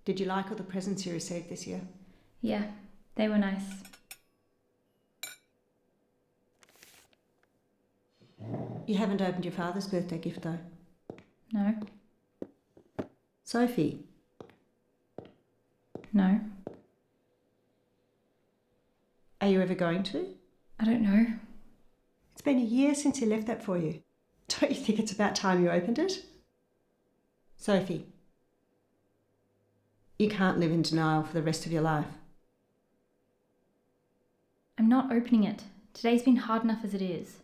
Did you like all the presents you received this year? Yeah, they were nice. You haven't opened your father's birthday gift though. No. Sophie, No. are you ever going to? I don't know. It's been a year since he left that for you. Don't you think it's about time you opened it? Sophie, you can't live in denial for the rest of your life. I'm not opening it. Today's been hard enough as it is.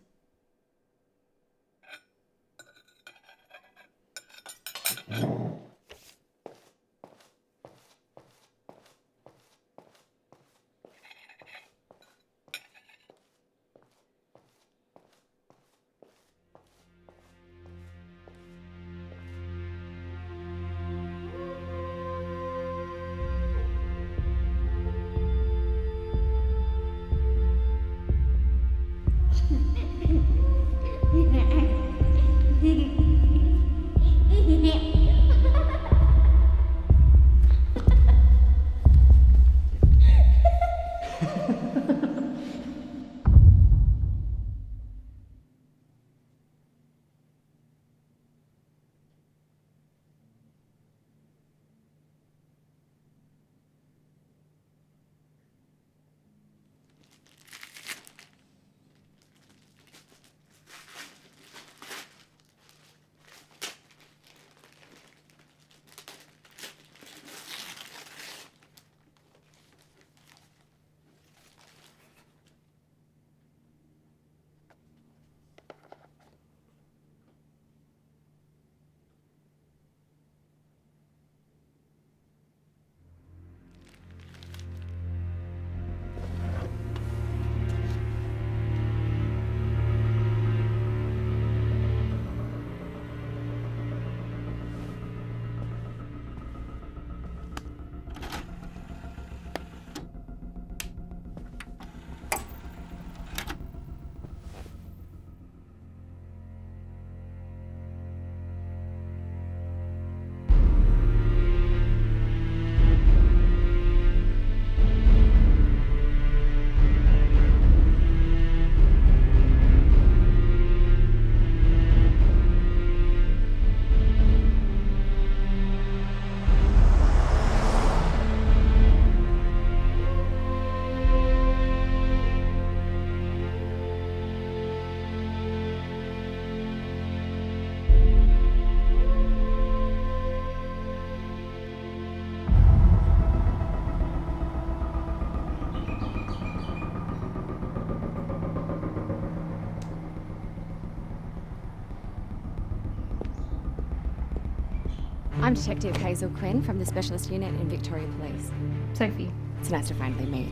I'm Detective Hazel Quinn from the Specialist Unit in Victoria Police. Sophie. It's nice to finally meet.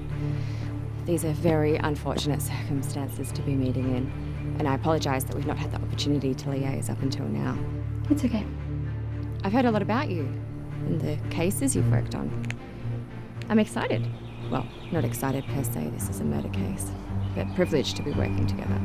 These are very unfortunate circumstances to be meeting in, and I apologise that we've not had the opportunity to liaise up until now. It's okay. I've heard a lot about you and the cases you've worked on. I'm excited. Well, not excited per se, this is a murder case, but privileged to be working together.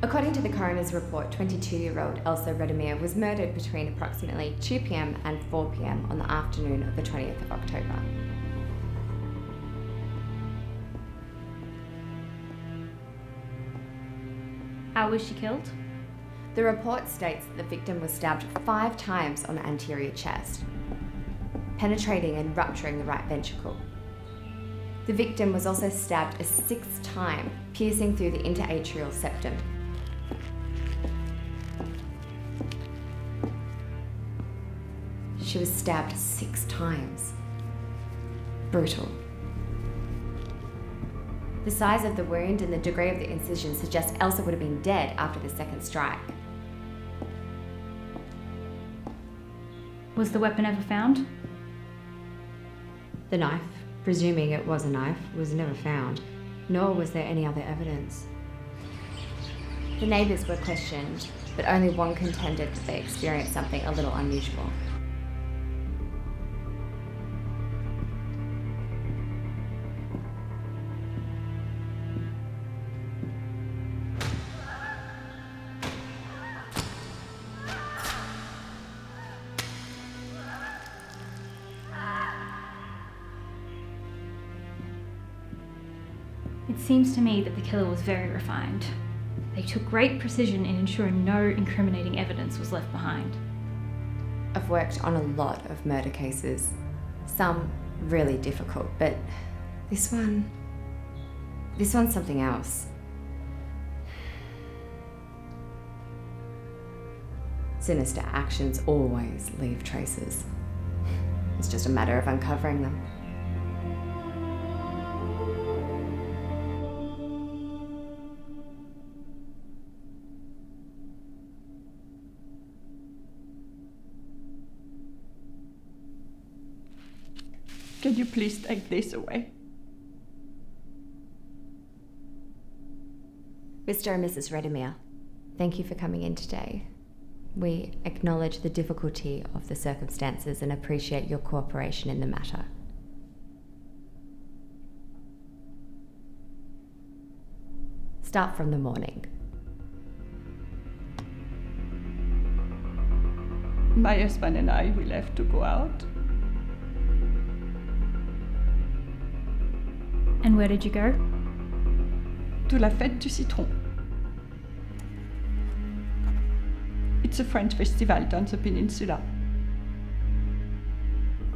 According to the coroner's report, 22-year-old Elsa Redemir was murdered between approximately 2 p.m. and 4 p.m. on the afternoon of the 20th of October. How was she killed? The report states that the victim was stabbed 5 times on the anterior chest, penetrating and rupturing the right ventricle. The victim was also stabbed a 6th time, piercing through the interatrial septum. She was stabbed 6 times. Brutal. The size of the wound and the degree of the incision suggest Elsa would have been dead after the second strike. Was the weapon ever found? The knife, presuming it was a knife, was never found, nor was there any other evidence. The neighbours were questioned, but only one contended that they experienced something a little unusual. It seems to me that the killer was very refined. They took great precision in ensuring no incriminating evidence was left behind. I've worked on a lot of murder cases, some really difficult, but this one's something else. Sinister actions always leave traces. It's just a matter of uncovering them. Can you please take this away? Mr. and Mrs. Redemere, thank you for coming in today. We acknowledge the difficulty of the circumstances and appreciate your cooperation in the matter. Start from the morning. My husband and I, we left to go out. And where did you go? To la Fête du Citron. It's a French festival down the peninsula.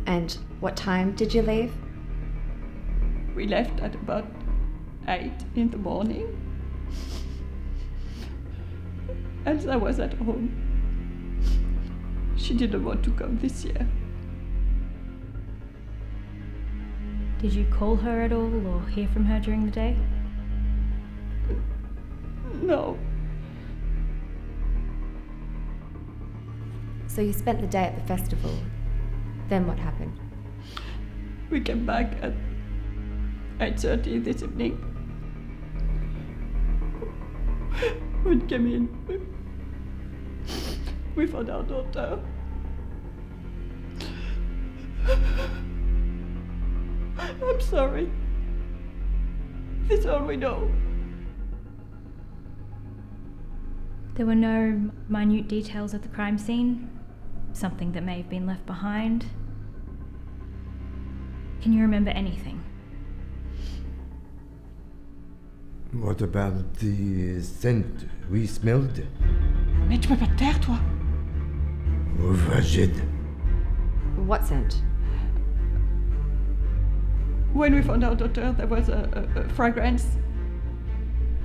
And what time did you leave? We left at about 8 in the morning. Elsa was at home. She didn't want to come this year. Did you call her at all or hear from her during the day? No. So you spent the day at the festival. Then what happened? We came back at 8:30 this evening. When we came in, we found our daughter. I'm sorry. This is all we know. There were no minute details of the crime scene? Something that may have been left behind? Can you remember anything? What about the scent we smelled? Mais tu peux pas te taire, toi. Frigid. What scent? When we found our daughter, there was a fragrance.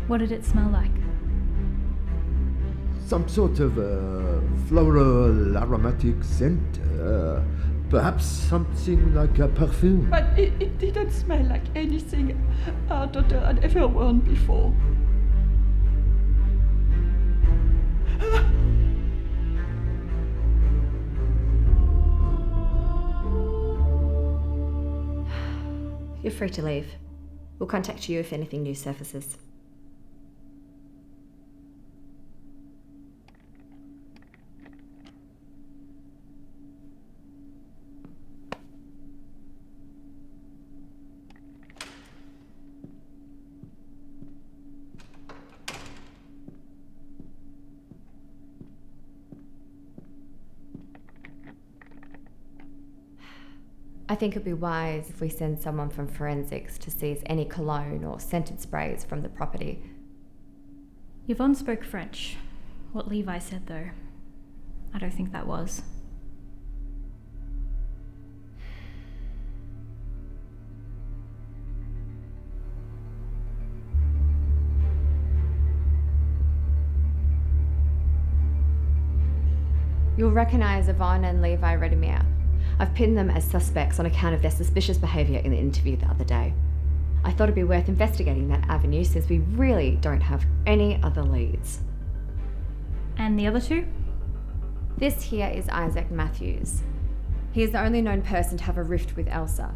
What did it smell like? Some sort of floral aromatic scent. Perhaps something like a perfume. But it didn't smell like anything our daughter had ever worn before. You're free to leave. We'll contact you if anything new surfaces. I think it'd be wise if we send someone from forensics to seize any cologne or scented sprays from the property. Yvonne spoke French. What Levi said, though, I don't think that was. You'll recognise Yvonne and Levi Redemere. I've pinned them as suspects on account of their suspicious behaviour in the interview the other day. I thought it'd be worth investigating that avenue since we really don't have any other leads. And the other two? This here is Isaac Matthews. He is the only known person to have a rift with Elsa.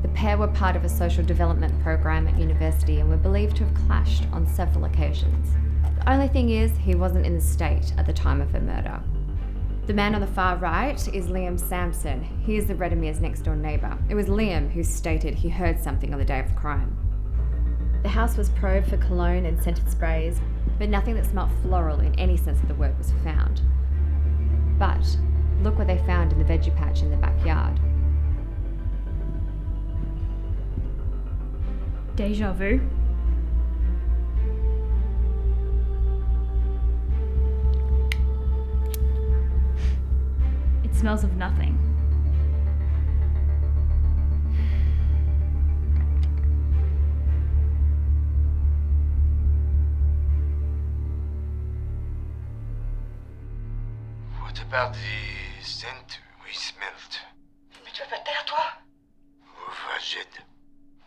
The pair were part of a social development program at university and were believed to have clashed on several occasions. The only thing is, he wasn't in the state at the time of her murder. The man on the far right is Liam Sampson. He is the Redemir's next door neighbour. It was Liam who stated he heard something on the day of the crime. The house was probed for cologne and scented sprays, but nothing that smelt floral in any sense of the word was found. But look what they found in the veggie patch in the backyard. Deja vu? It smells of nothing. What about the scent we smelled? Mais tu es pas terre, toi? Fragile.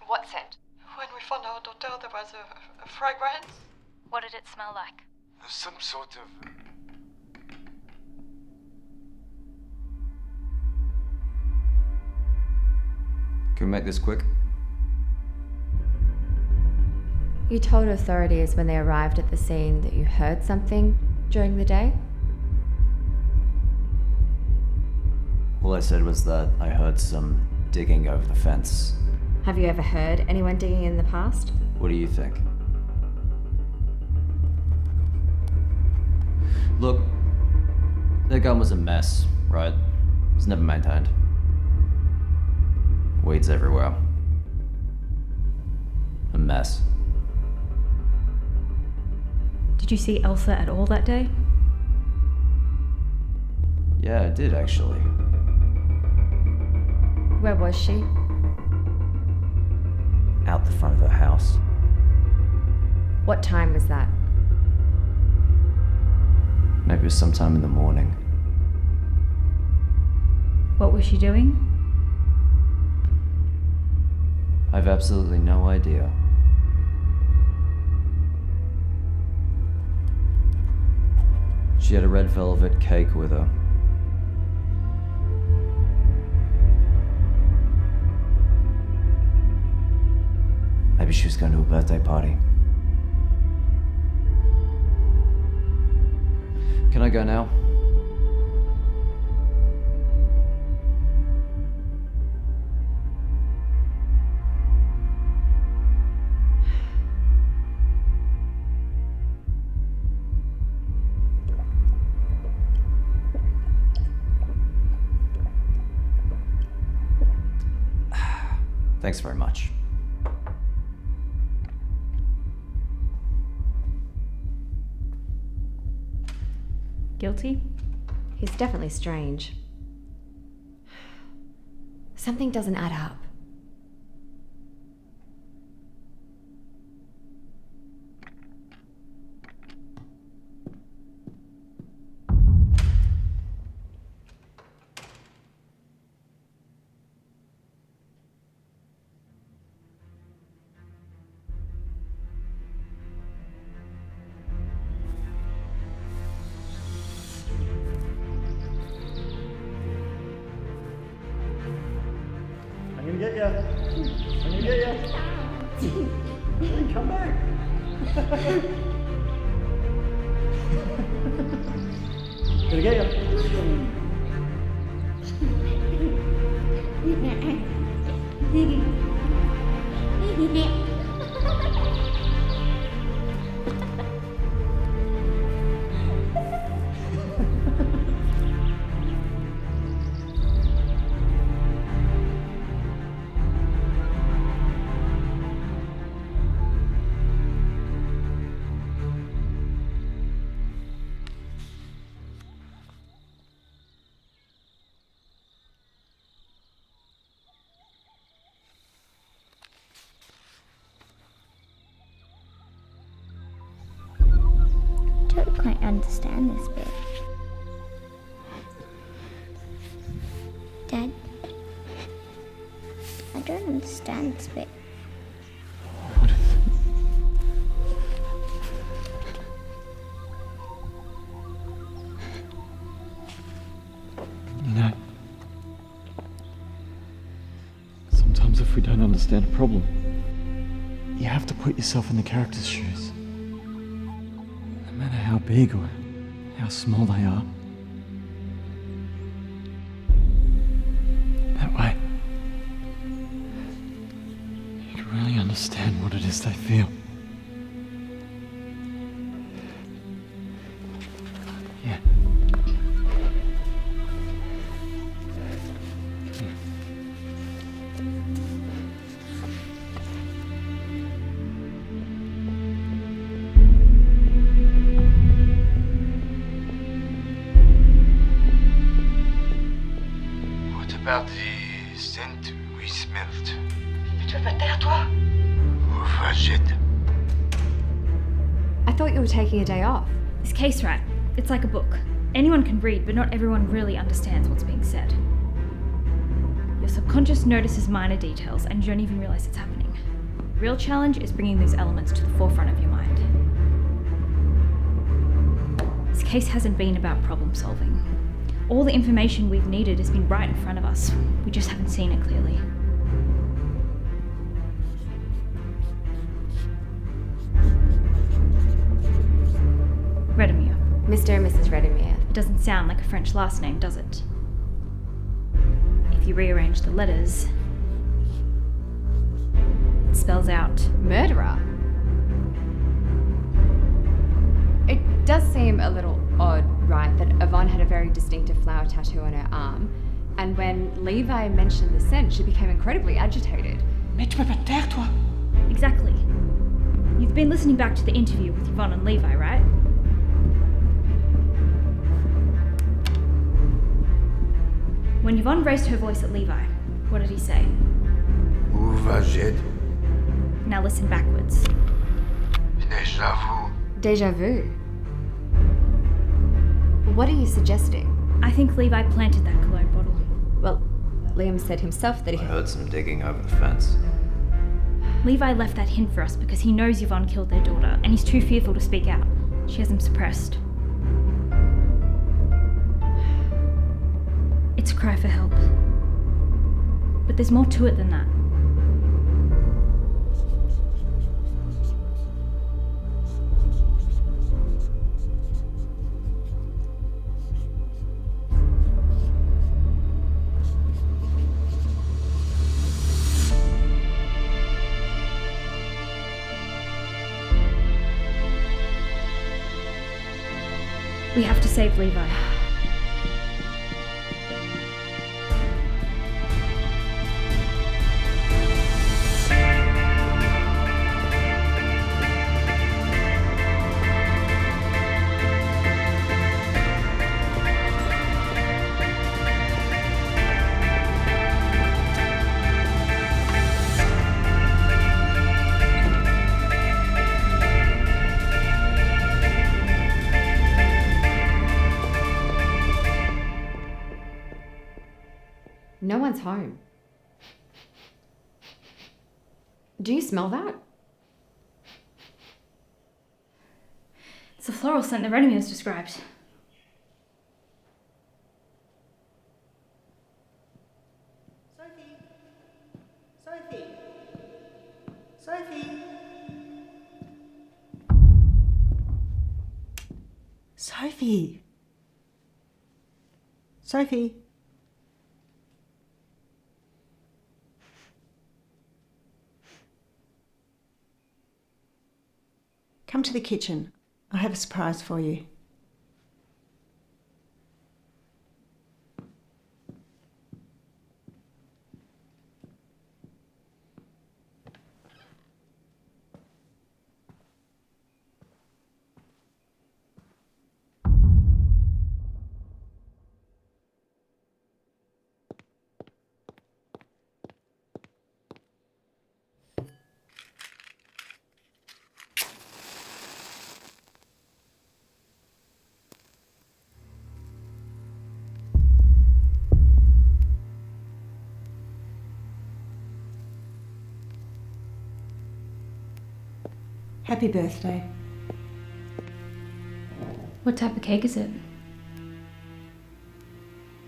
What scent? When we found our daughter, there was a fragrance. What did it smell like? Some sort of... Can we make this quick? You told authorities when they arrived at the scene that you heard something during the day? All I said was that I heard some digging over the fence. Have you ever heard anyone digging in the past? What do you think? Look, that gun was a mess, right? It was never maintained. Weeds everywhere. A mess. Did you see Elsa at all that day? Yeah, I did actually. Where was she? Out the front of her house. What time was that? Maybe it was sometime in the morning. What was she doing? I've absolutely no idea. She had a red velvet cake with her. Maybe she was going to a birthday party. Can I go now? Thanks very much. Guilty? He's definitely strange. Something doesn't add up. I'm gonna get ya. I'm gonna get ya. Hey, come back. Gonna get ya. Don't quite understand this bit. Dad, I don't understand this bit. can't understand a problem. You have to put yourself in the character's shoes. No matter how big or how small they are. That way, you can really understand what it is they feel. Yeah. What about the scent we smelled? Mais tu veux pas te taire, toi? Où va-t-elle? I thought you were taking a day off. This case, right? It's like a book. Anyone can read, but not everyone really understands what's being said. Your subconscious notices minor details and you don't even realize it's happening. The real challenge is bringing those elements to the forefront of your mind. This case hasn't been about problem solving. All the information we've needed has been right in front of us. We just haven't seen it clearly. Redemure. Mr. and Mrs. Redemure. It doesn't sound like a French last name, does it? If you rearrange the letters, it spells out Murderer? It does seem a little odd, right, that Yvonne had a very distinctive flower tattoo on her arm, and when Levi mentioned the scent, she became incredibly agitated. Mais tu peux pas te taire, toi? Exactly. You've been listening back to the interview with Yvonne and Levi, right? When Yvonne raised her voice at Levi, what did he say? Où va-t-elle? Now listen backwards. Déjà vu. Deja vu. What are you suggesting? I think Levi planted that cologne bottle. Well, Liam said himself that I he... heard some digging over the fence. Levi left that hint for us because he knows Yvonne killed their daughter and he's too fearful to speak out. She has him suppressed. It's a cry for help. But there's more to it than that. We have to save Levi. No one's home. Do you smell that? It's the floral scent that Redemure described. Sophie! Sophie! Sophie! Sophie! Come to the kitchen. I have a surprise for you. Happy birthday. What type of cake is it?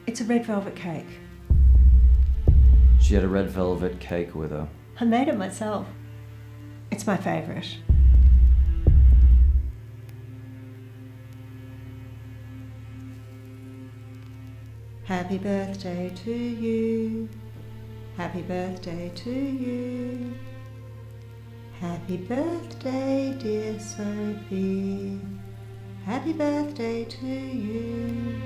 It's a red velvet cake. She had a red velvet cake with her. I made it myself. It's my favourite. Happy birthday to you. Happy birthday to you. Happy birthday, dear Sophie. Happy birthday to you.